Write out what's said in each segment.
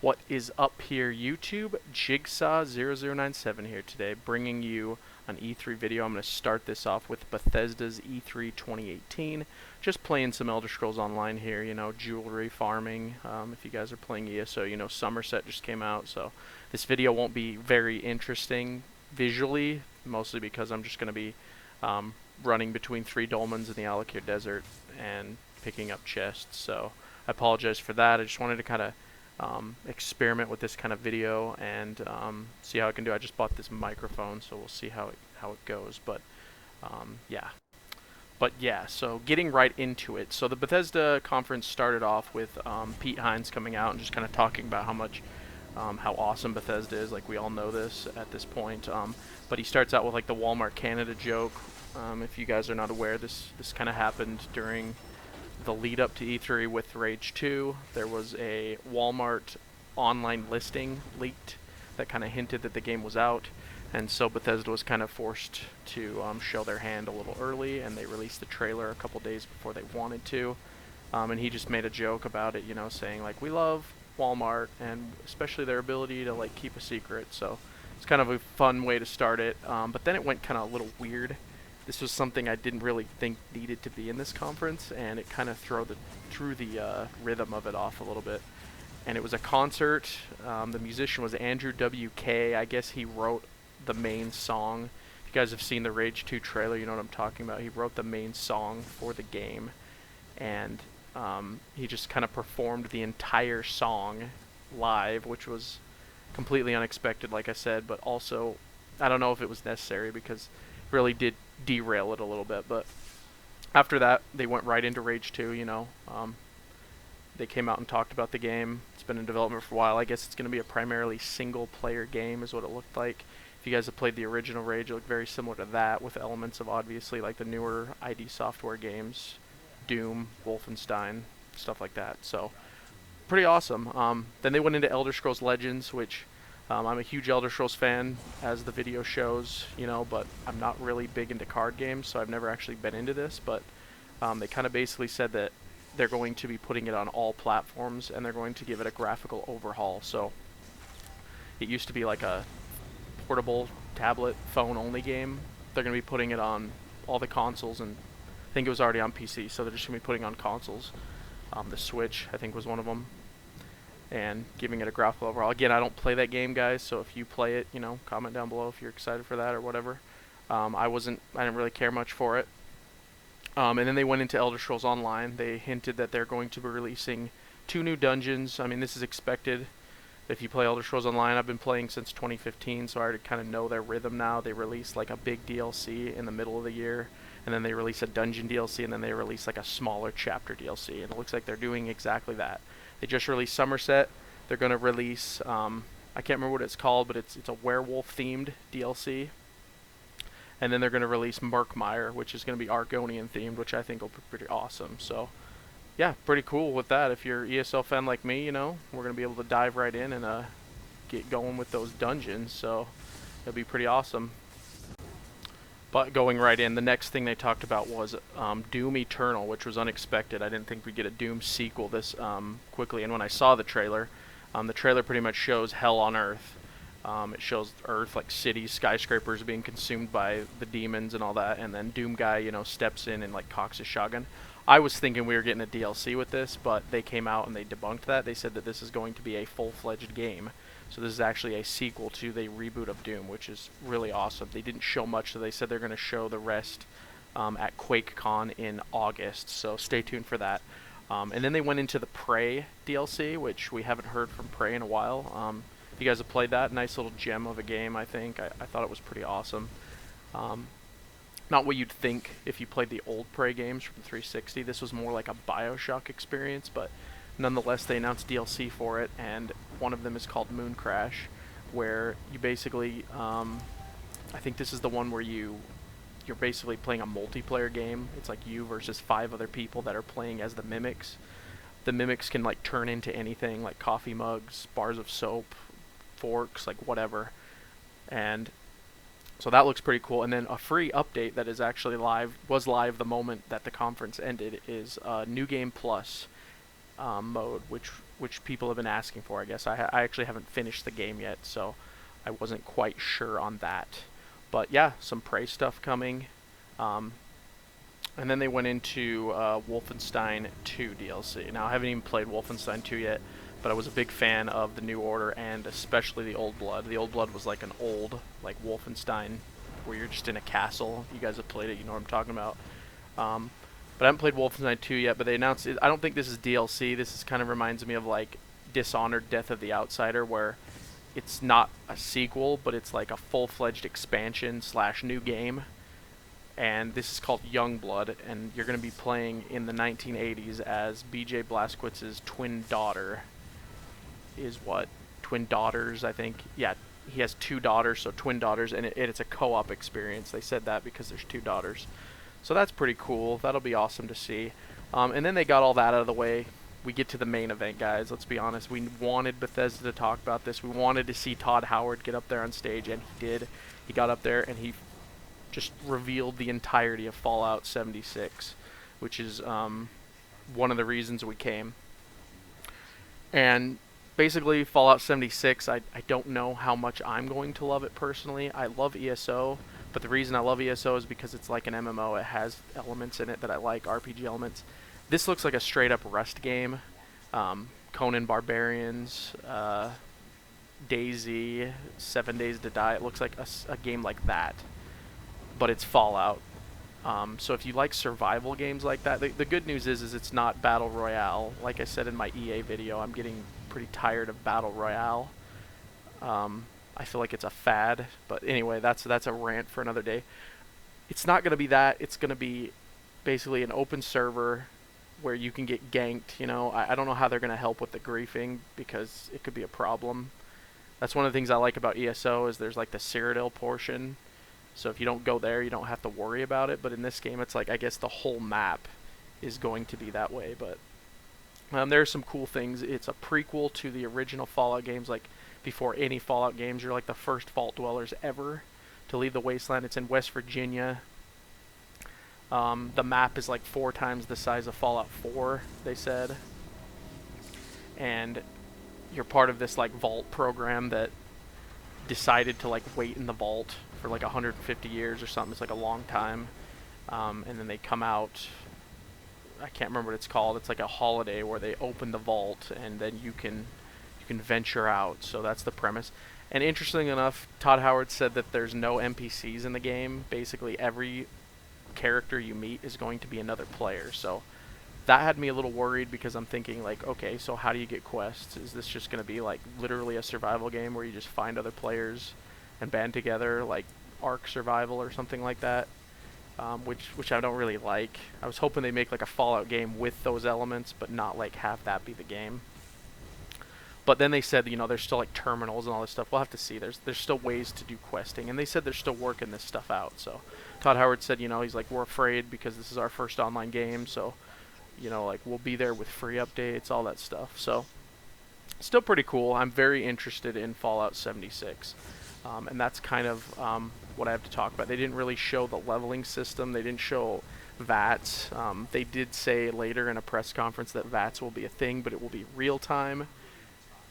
What is up here, YouTube? Jigsaw0097 here today, bringing you an E3 video. I'm going to start this off with Bethesda's E3 2018. Just playing some Elder Scrolls Online here, you know, jewelry farming. If you guys are playing ESO, you know, Somerset just came out, so this video won't be very interesting visually, mostly because I'm just going to be running between 3 dolmens in the Alakir Desert and picking up chests, so I apologize for that. I just wanted to kind of experiment with this kind of video and see how I can do. I just bought this microphone, so we'll see how it goes. But yeah, so getting right into it. So the Bethesda conference started off with Pete Hines coming out and just kind of talking about how awesome Bethesda is. Like, we all know this at this point. But he starts out with like the Walmart Canada joke. If you guys are not aware, this kind of happened during the lead up to E3 with Rage 2. There was a Walmart online listing leaked that kind of hinted that the game was out, and so Bethesda was kind of forced to show their hand a little early, and they released the trailer a couple days before they wanted to. And he just made a joke about it, you know, saying like, we love Walmart and especially their ability to like keep a secret. So it's kind of a fun way to start it. But then it went kind of a little weird. This was something I didn't really think needed to be in this conference, and it kind of threw the rhythm of it off a little bit. And it was a concert. The musician was Andrew W.K. I guess he wrote the main song. If you guys have seen the Rage 2 trailer, you know what I'm talking about. He wrote the main song for the game, and he just kind of performed the entire song live, which was completely unexpected, like I said, but also I don't know if it was necessary because it really did derail it a little bit. But after that, they went right into Rage 2, you know. They came out and talked about the game. It's been in development for a while. I guess it's going to be a primarily single-player game is what it looked like. If you guys have played the original Rage, it looked very similar to that, with elements of obviously like the newer ID Software games, Doom, Wolfenstein, stuff like that. So pretty awesome. Then they went into Elder Scrolls Legends, which I'm a huge Elder Scrolls fan, as the video shows, you know, but I'm not really big into card games, so I've never actually been into this. But they kind of basically said that they're going to be putting it on all platforms, and they're going to give it a graphical overhaul. So it used to be like a portable tablet phone-only game. They're going to be putting it on all the consoles, and I think it was already on PC, so they're just going to be putting it on consoles. The Switch, I think, was one of them, and giving it a graphical overhaul. Again, I don't play that game, guys, so if you play it, you know, comment down below if you're excited for that or whatever. I didn't really care much for it. And then they went into Elder Scrolls Online. They hinted that they're going to be releasing 2 new dungeons. I mean, this is expected. If you play Elder Scrolls Online, I've been playing since 2015, so I already kind of know their rhythm now. They release like a big DLC in the middle of the year, and then they release a dungeon DLC, and then they release like a smaller chapter DLC, and it looks like they're doing exactly that. They just released Somerset. They're going to release, I can't remember what it's called, but it's a werewolf-themed DLC. And then they're going to release Murkmire, which is going to be Argonian-themed, which I think will be pretty awesome. So, yeah, pretty cool with that. If you're an ESL fan like me, you know, we're going to be able to dive right in and get going with those dungeons. So, it'll be pretty awesome. But going right in, the next thing they talked about was Doom Eternal, which was unexpected. I didn't think we'd get a Doom sequel this quickly. And when I saw the trailer pretty much shows hell on Earth. It shows Earth, like cities, skyscrapers being consumed by the demons and all that, and then Doom guy, you know, steps in and like cocks his shotgun. I was thinking we were getting a DLC with this, but they came out and they debunked that. They said that this is going to be a full-fledged game. So this is actually a sequel to the reboot of Doom, which is really awesome. They didn't show much, so they said they're going to show the rest at QuakeCon in August, so stay tuned for that. And then they went into the Prey DLC, which we haven't heard from Prey in a while. If you guys have played that, nice little gem of a game, I think. I thought it was pretty awesome. Not what you'd think if you played the old Prey games from 360. This was more like a Bioshock experience, but nonetheless, they announced DLC for it, and one of them is called Moon Crash, where you basically, I think this is the one where you're basically playing a multiplayer game. It's like you versus 5 other people that are playing as the Mimics. The Mimics can like turn into anything, like coffee mugs, bars of soap, forks, like whatever. And so that looks pretty cool. And then a free update that is actually live, was live the moment that the conference ended, is New Game Plus. mode, which people have been asking for. I guess I actually haven't finished the game yet, so I wasn't quite sure on that. But yeah, some Prey stuff coming. Um, and then they went into Wolfenstein 2 DLC. Now, I haven't even played Wolfenstein 2 yet, but I was a big fan of the New Order and especially the Old Blood. The Old Blood was like an old, like Wolfenstein, where you're just in a castle. You guys have played it, you know what I'm talking about. But I haven't played Wolfenstein 2 yet, but they announced it. I don't think this is DLC. This is kind of reminds me of like Dishonored Death of the Outsider, where it's not a sequel, but it's like a full-fledged expansion / new game. And this is called Youngblood, and you're going to be playing in the 1980s as B.J. Blazkowicz's twin daughter. Is what? Twin daughters, I think. Yeah, he has 2 daughters, so twin daughters, and it's a co-op experience. They said that because there's 2 daughters. So that's pretty cool. That'll be awesome to see. And then they got all that out of the way. We get to the main event, guys. Let's be honest. We wanted Bethesda to talk about this. We wanted to see Todd Howard get up there on stage, and he did. He got up there, and he just revealed the entirety of Fallout 76, which is one of the reasons we came. And basically, Fallout 76, I don't know how much I'm going to love it personally. I love ESO, but the reason I love ESO is because it's like an MMO. It has elements in it that I like, RPG elements. This looks like a straight-up Rust game. Conan Barbarians, DayZ, 7 Days to Die. It looks like a game like that, but it's Fallout. So if you like survival games like that, the good news is it's not Battle Royale. Like I said in my EA video, I'm getting pretty tired of Battle Royale. I feel like it's a fad, but anyway, that's a rant for another day. It's not going to be that. It's going to be basically an open server where you can get ganked. You know, I don't know how they're going to help with the griefing because it could be a problem. That's one of the things I like about ESO is there's like the Cyrodiil portion. So if you don't go there, you don't have to worry about it. But in this game, it's like, I guess the whole map is going to be that way. But there are some cool things. It's a prequel to the original Fallout games. Like, before any Fallout games, you're like the first Vault Dwellers ever to leave the Wasteland. It's in West Virginia. The map is like 4 times the size of Fallout 4, they said. And you're part of this like vault program that decided to like wait in the vault for like 150 years or something. It's like a long time. And then they come out. I can't remember what it's called. It's like a holiday where they open the vault and then you can venture out. So that's the premise. And interestingly enough, Todd Howard said that there's no NPCs in the game. Basically every character you meet is going to be another player. So that had me a little worried because I'm thinking like, okay, so how do you get quests? Is this just going to be like literally a survival game where you just find other players and band together, like Ark Survival or something like that? Which I don't really like. I was hoping they make like a Fallout game with those elements, but not like have that be the game. But then they said, you know, there's still like terminals and all this stuff. We'll have to see. There's still ways to do questing, and they said they're still working this stuff out. So Todd Howard said, you know, he's like, we're afraid because this is our first online game, so you know, like we'll be there with free updates, all that stuff. So still pretty cool. I'm very interested in Fallout 76. And that's kind of what I have to talk about. They didn't really show the leveling system. They didn't show VATS. They did say later in a press conference that VATS will be a thing, but it will be real time.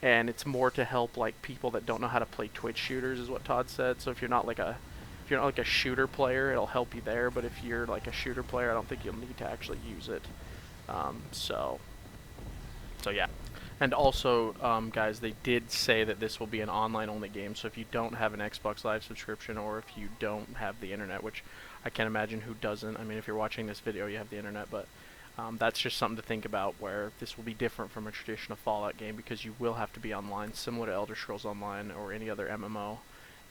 And it's more to help like people that don't know how to play Twitch shooters, is what Todd said. So if you're not like a shooter player, it'll help you there. But if you're like a shooter player, I don't think you'll need to actually use it. So yeah. And also, guys, they did say that this will be an online-only game, so if you don't have an Xbox Live subscription or if you don't have the internet, which I can't imagine who doesn't. I mean, if you're watching this video, you have the internet, but that's just something to think about, where this will be different from a traditional Fallout game because you will have to be online, similar to Elder Scrolls Online or any other MMO,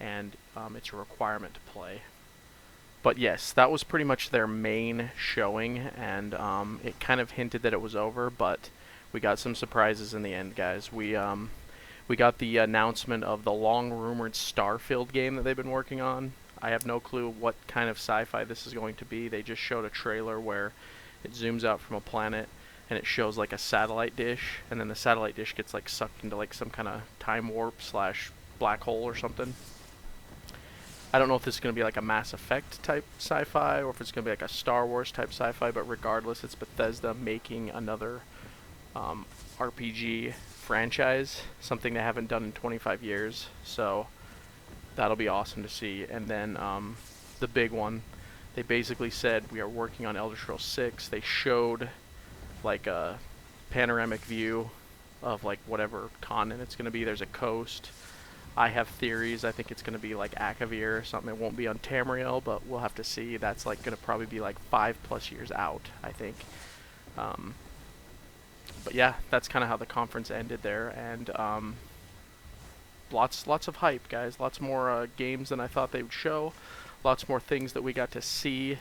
and it's a requirement to play. But yes, that was pretty much their main showing, and it kind of hinted that it was over, but we got some surprises in the end, guys. We got the announcement of the long-rumored Starfield game that they've been working on. I have no clue what kind of sci-fi this is going to be. They just showed a trailer where it zooms out from a planet and it shows like a satellite dish, and then the satellite dish gets like sucked into like some kind of time warp / black hole or something. I don't know if this is going to be like a Mass Effect type sci-fi or if it's going to be like a Star Wars type sci-fi, but regardless, it's Bethesda making another RPG franchise, something they haven't done in 25 years. So that'll be awesome to see. And then the big one, they basically said we are working on Elder Scrolls 6. They showed like a panoramic view of like whatever continent it's going to be. There's a coast. I have theories. I think it's going to be like Akavir or something. It won't be on Tamriel, but we'll have to see. That's like going to probably be like 5+ years out, I think. But yeah, that's kind of how the conference ended there, and lots of hype, guys. Lots more games than I thought they would show. Lots more things that we got to see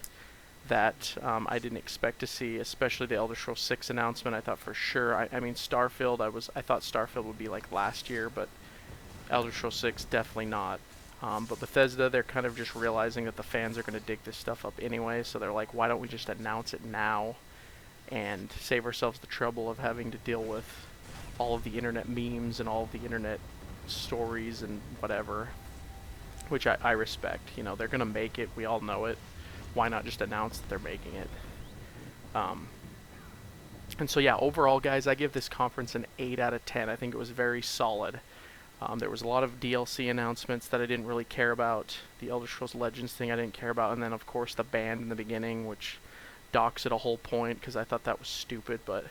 that I didn't expect to see, especially the Elder Scrolls 6 announcement. I thought for sure. I mean, Starfield. I thought Starfield would be like last year, but Elder Scrolls 6 definitely not. But Bethesda, they're kind of just realizing that the fans are going to dig this stuff up anyway, so they're like, why don't we just announce it now and save ourselves the trouble of having to deal with all of the internet memes and all of the internet stories and whatever, which I respect. You know, they're going to make it. We all know it. Why not just announce that they're making it? And so, yeah, overall, guys, I give this conference an 8 out of 10. I think it was very solid. There was a lot of DLC announcements that I didn't really care about. The Elder Scrolls Legends thing I didn't care about. And then, of course, the band in the beginning, which docks it a whole point because I thought that was stupid. But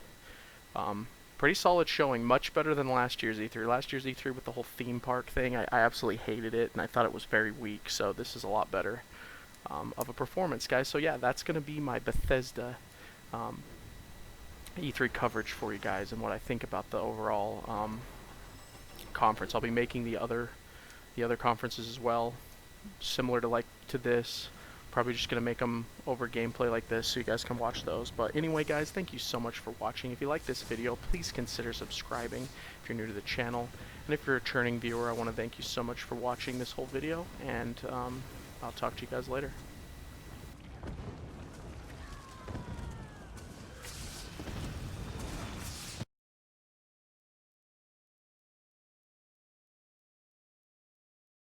pretty solid showing. Much better than last year's E3. Last year's E3 with the whole theme park thing, I absolutely hated it. And I thought it was very weak. So this is a lot better of a performance, guys. So, yeah, that's going to be my Bethesda E3 coverage for you guys and what I think about the overall conference. I'll be making the other conferences as well, similar to this. Probably just gonna make them over gameplay like this, so you guys can watch those. But anyway, guys, thank you so much for watching. If you like this video, please consider subscribing if you're new to the channel. And if you're a returning viewer, I want to thank you so much for watching this whole video. And I'll talk to you guys later.